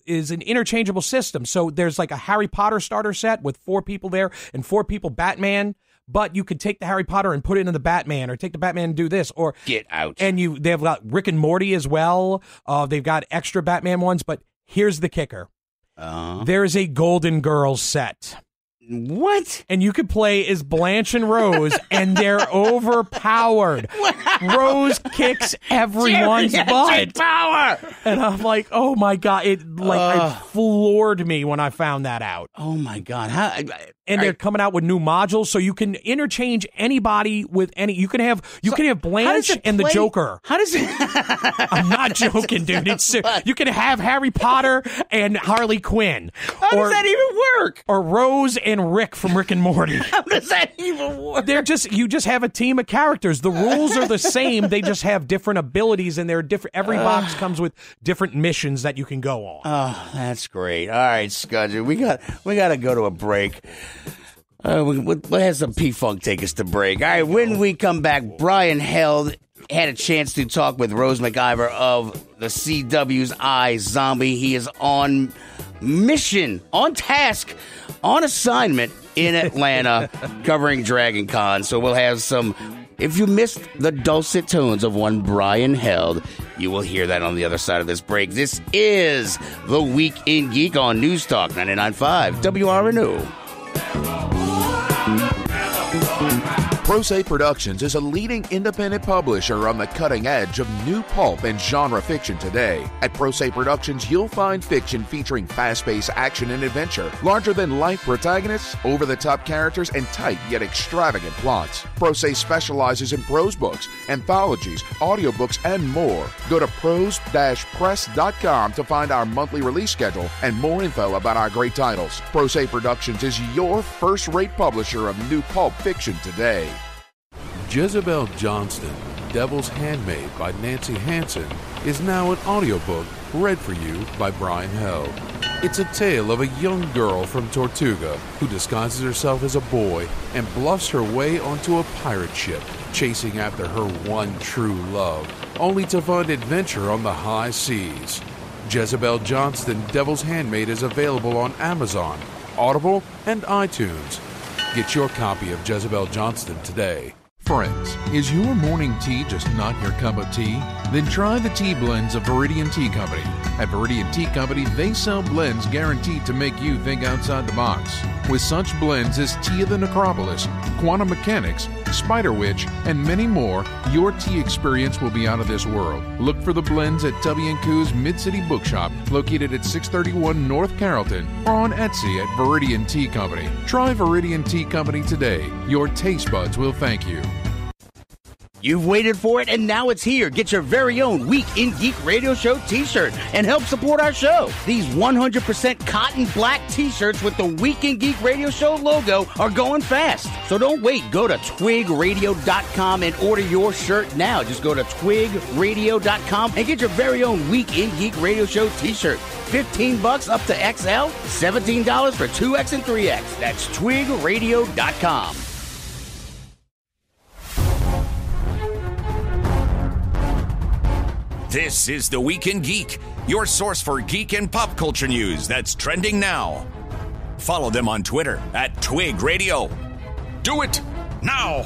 is an interchangeable system. So there's like a Harry Potter starter set with 4 people there and 4 people Batman. But you could take the Harry Potter and put it into the Batman, or take the Batman and do this, or get out. And they've got Rick and Morty as well. They've got extra Batman ones. But here's the kicker: there's a Golden Girls set. What? And you could play as Blanche and Rose, and they're overpowered. Rose kicks everyone's butt. Power. And I'm like, oh my God. It floored me when I found that out. Oh my God. And they're coming out with new modules, so you can interchange anybody with any. You can have Blanche and the Joker. How does it? I'm not joking, dude. You can have Harry Potter and Harley Quinn. How does that even work? Or Rose and Rick from Rick and Morty. How does that even work? You just have a team of characters. The rules are the same. They just have different abilities, and they're different. Every box comes with different missions that you can go on. Oh, that's great. All right, Skungy, we got to go to a break. What has some P-Funk take us to break? All right, when we come back, Brian Held had a chance to talk with Rose McIver of the CW's iZombie. He is on mission, on task, on assignment in Atlanta covering Dragon Con. So we'll have some... If you missed the dulcet tones of one Brian Held, you will hear that on the other side of this break. This is The Week in Geek on News Talk 99.5 WRNO. Pro Se Productions is a leading independent publisher on the cutting edge of new pulp and genre fiction today. At Pro Se Productions, you'll find fiction featuring fast-paced action and adventure, larger-than-life protagonists, over-the-top characters, and tight yet extravagant plots. Pro Se specializes in prose books, anthologies, audiobooks, and more. Go to prose-press.com to find our monthly release schedule and more info about our great titles. Pro Se Productions is your first-rate publisher of new pulp fiction today. Jezebel Johnston, Devil's Handmaid by Nancy Hansen, is now an audiobook read for you by Brian Held. It's a tale of a young girl from Tortuga who disguises herself as a boy and bluffs her way onto a pirate ship, chasing after her one true love, only to find adventure on the high seas. Jezebel Johnston, Devil's Handmaid is available on Amazon, Audible, and iTunes. Get your copy of Jezebel Johnston today. Friends, is your morning tea just not your cup of tea? Then try the tea blends of Viridian Tea Company. At Viridian Tea Company, they sell blends guaranteed to make you think outside the box. With such blends as Tea of the Necropolis, Quantum Mechanics, Spider Witch, and many more, your tea experience will be out of this world. Look for the blends at W&Q's Mid-City Bookshop, located at 631 North Carrollton, or on Etsy at Viridian Tea Company. Try Viridian Tea Company today. Your taste buds will thank you. You've waited for it, and now it's here. Get your very own Week in Geek Radio Show t-shirt and help support our show. These 100% cotton black t-shirts with the Week in Geek Radio Show logo are going fast. So don't wait. Go to twigradio.com and order your shirt now. Just go to twigradio.com and get your very own Week in Geek Radio Show t-shirt. $15 up to XL, $17 for 2X and 3X. That's twigradio.com. This is The Week in Geek, your source for geek and pop culture news that's trending now. Follow them on Twitter at TWIG Radio. Do it now!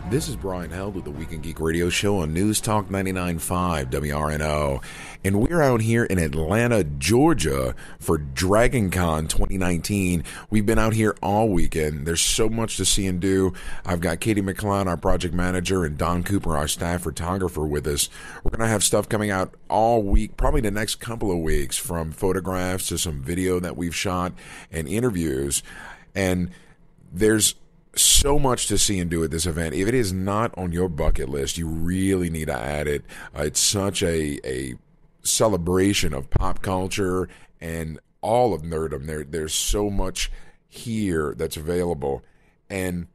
This is Brian Held with the Week in Geek Radio Show on News Talk 99.5 WRNO. And we're out here in Atlanta, Georgia for Dragon Con 2019. We've been out here all weekend. There's so much to see and do. I've got Katie McCloud, our project manager, and Don Cooper, our staff photographer, with us. We're going to have stuff coming out all week, probably the next couple of weeks, from photographs to some video that we've shot and interviews. And there's so much to see and do at this event. If it is not on your bucket list, you really need to add it. It's such a celebration of pop culture and all of nerdom. There's so much here that's available. And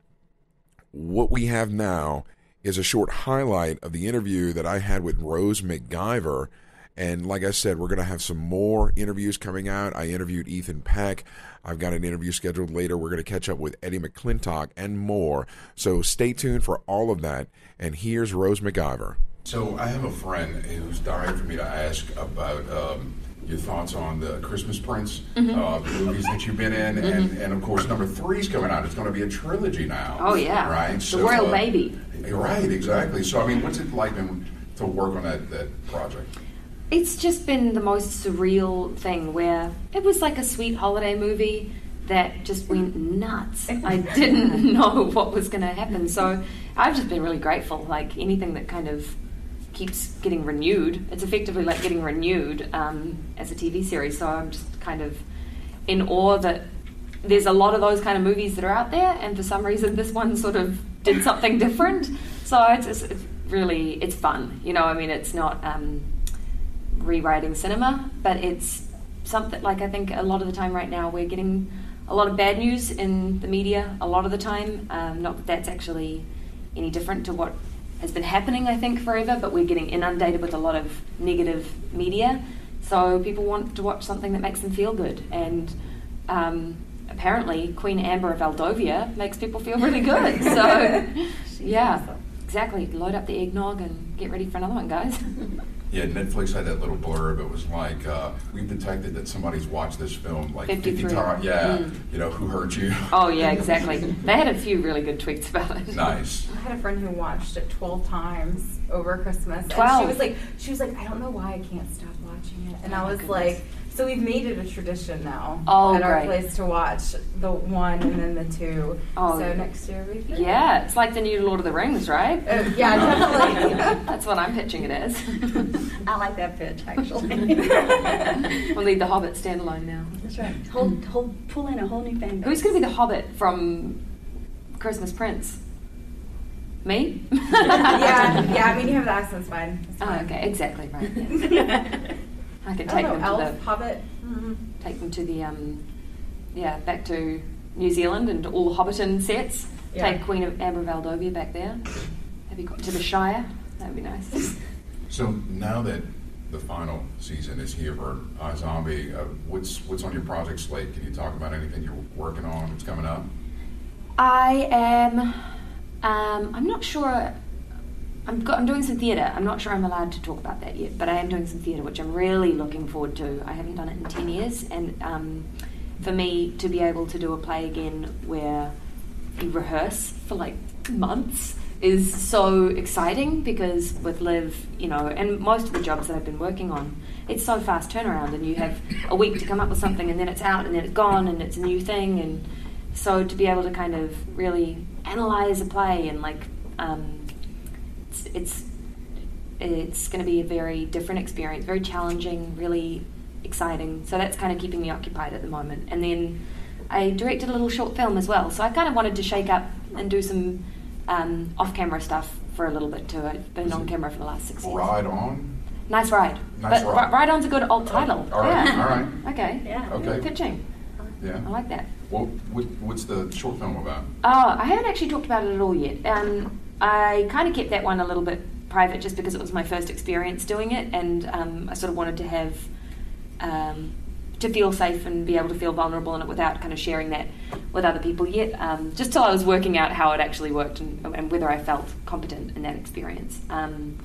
what we have now is a short highlight of the interview that I had with Rose McIver. And like I said, we're going to have some more interviews coming out. I interviewed Ethan Peck. I've got an interview scheduled later. We're going to catch up with Eddie McClintock and more. So stay tuned for all of that. And here's Rose McIver. So I have a friend who's dying for me to ask about your thoughts on the Christmas Prince movies that you've been in. And of course, number 3 is coming out. It's going to be a trilogy now. Oh, yeah. Right? The Royal Baby. Right, exactly. So, I mean, what's it like to work on that project? It's just been the most surreal thing where it was like a sweet holiday movie that just went nuts. I didn't know what was going to happen. So I've just been really grateful. Like anything that kind of keeps getting renewed, it's effectively like getting renewed as a TV series. So I'm just kind of in awe that there's a lot of those kind of movies that are out there, and for some reason this one sort of did something different. So it's really, it's fun. You know, I mean, it's not rewriting cinema, but it's something like, I think a lot of the time right now we're getting a lot of bad news in the media a lot of the time. Not that that's actually any different to what has been happening, I think, forever, but we're getting inundated with a lot of negative media. So people want to watch something that makes them feel good. And apparently Queen Amber of Aldovia makes people feel really good. So yeah, exactly. Load up the eggnog and get ready for another one, guys. Yeah, Netflix had that little blurb. It was like, we've detected that somebody's watched this film like 50 times. Yeah, you know, who hurt you? Oh, yeah, exactly. They had a few really good tweets about it. Nice. I had a friend who watched it 12 times over Christmas. 12? And she was like, I don't know why I can't stop watching it. And I was like, So we've made it a tradition now at our great. place to watch the 1 and then the 2. Oh, so next year we think. Yeah, it's like the new Lord of the Rings, right? Yeah, definitely. That's what I'm pitching it as. I like that pitch, actually. We'll need the Hobbit standalone now. That's right. Pull in a whole new fan base. Who's going to be the Hobbit from Christmas Prince? Me? yeah. I mean, you have the accent's fine. Okay, exactly right. Yeah. I can take them to Elf, the Hobbit. take them to the back to New Zealand and all the Hobbiton sets. Yeah. Take Queen of Amber Valdovia back there. To the Shire. That'd be nice. So now that the final season is here for iZombie, what's on your project slate? Can you talk about anything you're working on that's coming up? I am. I'm not sure. I'm doing some theatre. I'm not sure I'm allowed to talk about that yet, but I am doing some theatre, which I'm really looking forward to. I haven't done it in 10 years, and for me to be able to do a play again where you rehearse for like months is so exciting, because with Liv, and most of the jobs that I've been working on, it's so fast turnaround, and you have a week to come up with something, and then it's out, and then it's gone, and it's a new thing, and so to be able to kind of really analyze a play and it's going to be a very different experience, very challenging, really exciting. So that's kind of keeping me occupied at the moment. And then I directed a little short film as well. So I kind of wanted to shake up and do some off-camera stuff for a little bit too. I've been on camera for the last 6 years. Ride On? Nice Ride. Nice Ride. Ride On's a good old title. All right. Yeah. All right. Okay. Yeah. Okay. Pitching. Yeah. I like that. Well, what's the short film about? Oh, I haven't actually talked about it at all yet. I kind of kept that one a little bit private just because it was my first experience doing it, and I sort of wanted to have to feel safe and be able to feel vulnerable in it without kind of sharing that with other people yet, just till I was working out how it actually worked and whether I felt competent in that experience. And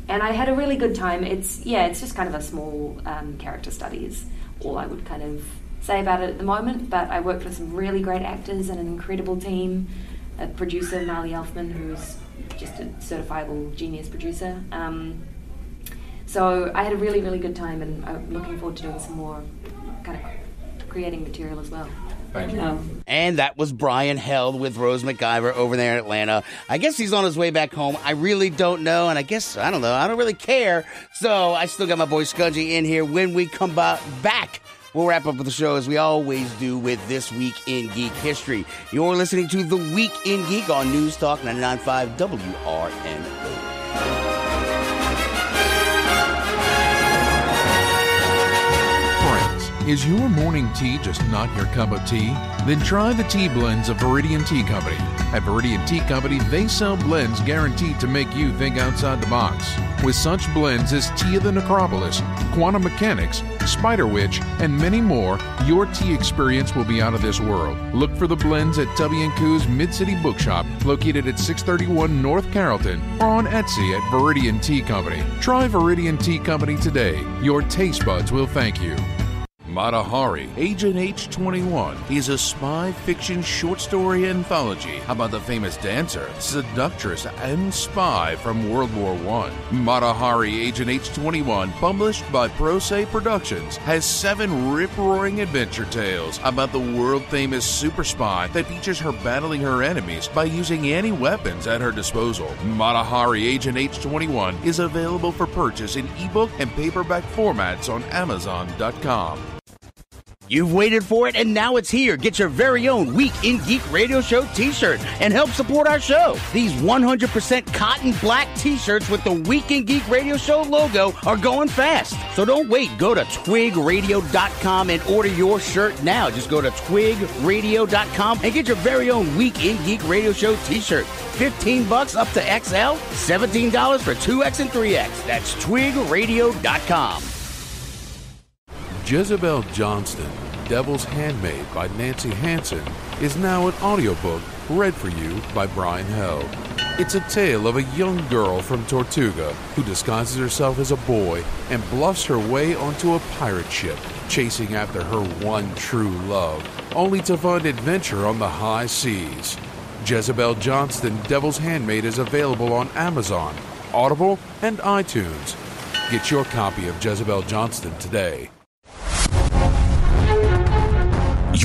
I had a really good time. It's just kind of a small character study is all I would kind of say about it at the moment, but I worked with some really great actors and an incredible team, a producer, Marley Elfman, who's just a certifiable genius producer. So I had a really, really good time, and I'm looking forward to doing some more kind of creating material as well. Thank you. And that was Brian Held with Rose McIver over there in Atlanta. I guess he's on his way back home. I really don't know, and I don't know. I don't really care. So I still got my boy Skungy in here. When we come back, we'll wrap up with the show as we always do with This Week in Geek History. You're listening to The Week in Geek on News Talk 99.5 WRNO. Is your morning tea just not your cup of tea? Then try the tea blends of Viridian Tea Company. At Viridian Tea Company, they sell blends guaranteed to make you think outside the box. With such blends as Tea of the Necropolis, Quantum Mechanics, Spider Witch, and many more, your tea experience will be out of this world. Look for the blends at W&Q's Mid-City Bookshop, located at 631 North Carrollton, or on Etsy at Viridian Tea Company. Try Viridian Tea Company today. Your taste buds will thank you. Mata Hari, Agent H-21 is a spy fiction short story anthology about the famous dancer, seductress, and spy from World War I. Mata Hari, Agent H-21, published by Pro Se Productions, has 7 rip-roaring adventure tales about the world-famous super spy that features her battling her enemies by using any weapons at her disposal. Mata Hari, Agent H-21 is available for purchase in ebook and paperback formats on Amazon.com. You've waited for it, and now it's here. Get your very own Week in Geek Radio Show t-shirt and help support our show. These 100% cotton black t-shirts with the Week in Geek Radio Show logo are going fast. So don't wait. Go to twigradio.com and order your shirt now. Just go to twigradio.com and get your very own Week in Geek Radio Show t-shirt. $15 up to XL, $17 for 2X and 3X. That's twigradio.com. Jezebel Johnston, Devil's Handmaid by Nancy Hansen, is now an audiobook read for you by Brian Held. It's a tale of a young girl from Tortuga who disguises herself as a boy and bluffs her way onto a pirate ship, chasing after her one true love, only to find adventure on the high seas. Jezebel Johnston, Devil's Handmaid is available on Amazon, Audible, and iTunes. Get your copy of Jezebel Johnston today.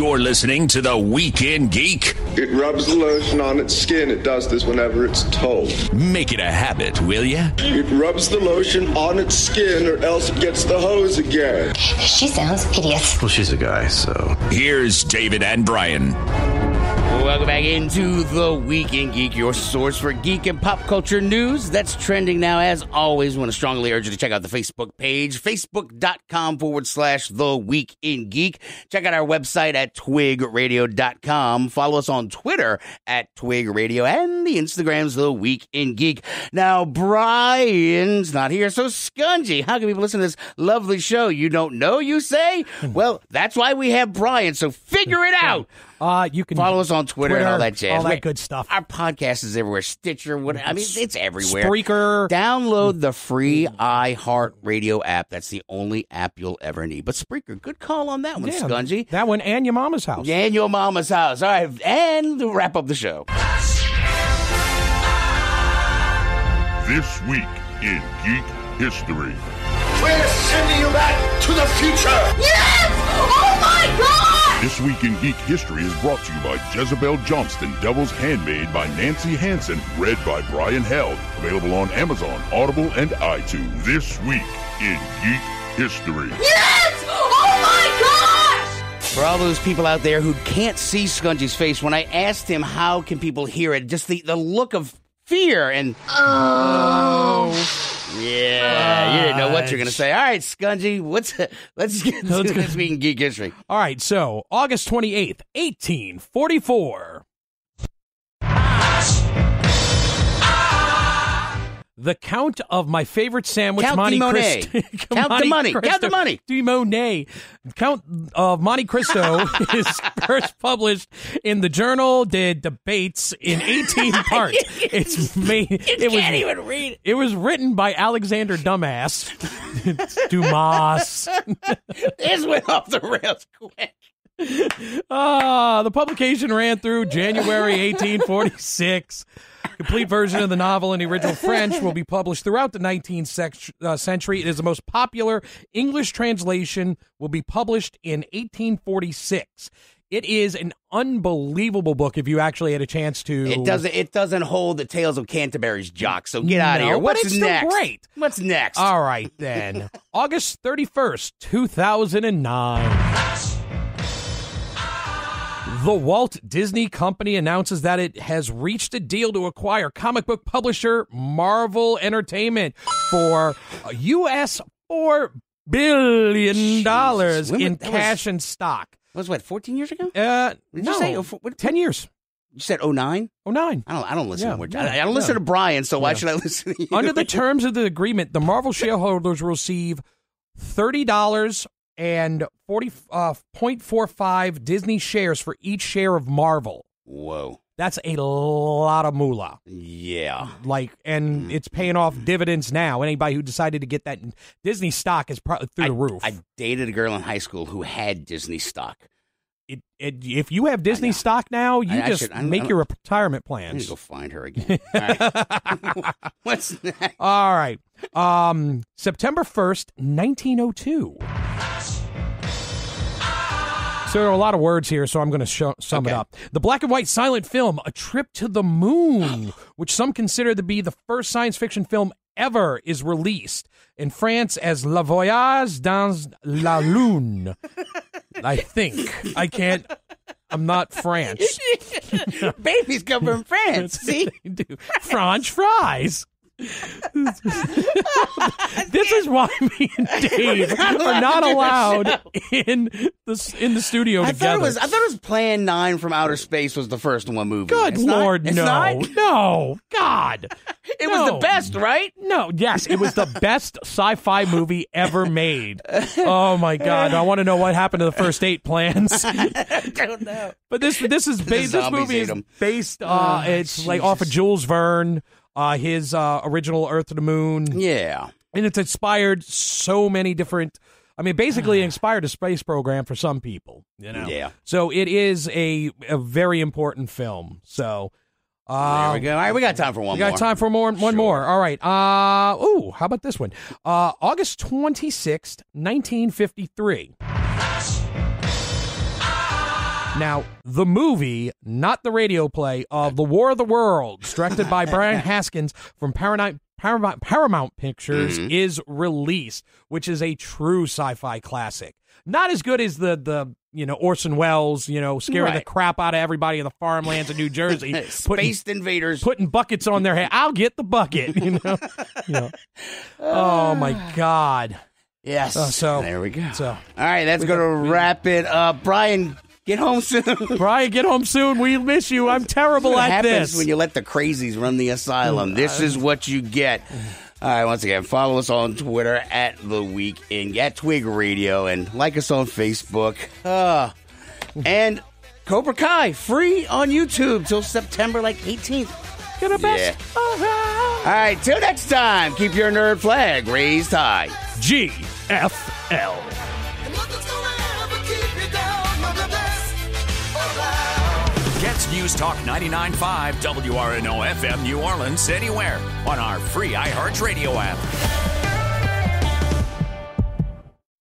You're listening to The Week in Geek. It rubs the lotion on its skin. It does this whenever it's told. Make it a habit, will ya? It rubs the lotion on its skin or else it gets the hose again. She sounds hideous. Well, she's a guy, so. Here's David and Brian. Welcome back into The Week in Geek, your source for geek and pop culture news that's trending now. As always, we want to strongly urge you to check out the Facebook page, facebook.com/The Week in Geek. Check out our website at twigradio.com. Follow us on Twitter at Twig Radio and the Instagram's The Week in Geek. Now, Brian's not here, so Skungy, how can people listen to this lovely show? You don't know, you say? Well, that's why we have Brian, so figure it out. You can follow us on Twitter and all that jazz. All that good stuff. Our podcast is everywhere. Stitcher, it's everywhere. Spreaker. Download the free iHeartRadio app. That's the only app you'll ever need. But Spreaker, good call on that one, Skungy. That one and your mama's house. And your mama's house. All right, and to wrap up the show. This week in Geek History. We're sending you back to the future! Yes! Oh my God! This Week in Geek History is brought to you by Jezebel Johnston, Devil's Handmaid by Nancy Hansen, read by Brian Held. Available on Amazon, Audible, and iTunes. This Week in Geek History. Yes! Oh my gosh! For all those people out there who can't see Skungy's face, when I asked him how can people hear it, just the look of fear and... Yeah, you didn't know what you're going to say. All right, Skungy, let's get to This Week in Geek History. All right, so August 28th, 1844. The Count of My Favorite Sandwich, Count de Monet. Count the money. Count the money. De Monet. Count of Monte Cristo is first published in the Journal des Debates in 18 parts. Can't even read it. It was written by Alexander Dumas. Dumas. This went off the rails quick. The publication ran through January 1846. Complete version of the novel in the original French will be published throughout the 19th century. It is the most popular English translation, will be published in 1846. It is an unbelievable book if you actually had a chance to... It doesn't hold the Tales of Canterbury's jock, so get out of here. What's it's next? Still great. What's next? All right, then. August 31st, 2009. The Walt Disney Company announces that it has reached a deal to acquire comic book publisher Marvel Entertainment for $4 billion in cash and stock. That was 14 years ago? Did you say 10 years? You said 09? 09. I don't listen to I don't listen to Brian, so why should I listen to you? Under the terms of the agreement, the Marvel shareholders will receive $30 and 40.45 Disney shares for each share of Marvel. Whoa. That's a lot of moolah. Yeah. And it's paying off dividends now. Anybody who decided to get that Disney stock is probably through the roof. I dated a girl in high school who had Disney stock. If you have Disney stock now, you make your retirement plans. I need to go find her again. All right. What's next? All right. September 1st, 1902. So there are a lot of words here, so I'm going to sum it up. The black and white silent film, A Trip to the Moon, which some consider to be the first science fiction film ever, is released in France as Le Voyage dans la Lune. I think. I'm not French. Babies come from France, see? French fries. This is why me and Dave are not allowed in the studio together. I thought it was Plan 9 from Outer Space was the first one movie. Good Lord, no. No, God. It was the best, right? No, yes, it was the best sci-fi movie ever made. Oh my God, I want to know what happened to the first 8 plans. I don't know. But this movie is based it's like off of Jules Verne. His original Earth to the Moon. Yeah. And it's inspired so many different... I mean, basically inspired a space program for some people, you know? Yeah. So it is a very important film. So... there we go. All right, we got time for one more. We got time for one more. All right. How about this one? August 26th, 1953. Now, the movie, not the radio play, of The War of the Worlds, directed by Brian Haskins from Paramount Pictures, is released, which is a true sci-fi classic. Not as good as the Orson Welles, scaring the crap out of everybody in the farmlands of New Jersey. Space invaders. Putting buckets on their head. I'll get the bucket, Oh, my God. Yes. So there we go. So, all right, that's going to wrap it up. Brian, get home soon. Brian, get home soon. We miss you. I'm terrible at this. Happens when you let the crazies run the asylum. This is what you get. All right, once again, follow us on Twitter at The Week in, at Twig Radio, and like us on Facebook. And Cobra Kai, free on YouTube till September 18th. Get a best. All right, till next time, keep your nerd flag raised high. GFL. Gets News Talk 99.5 WRNO FM New Orleans anywhere on our free iHeartRadio app.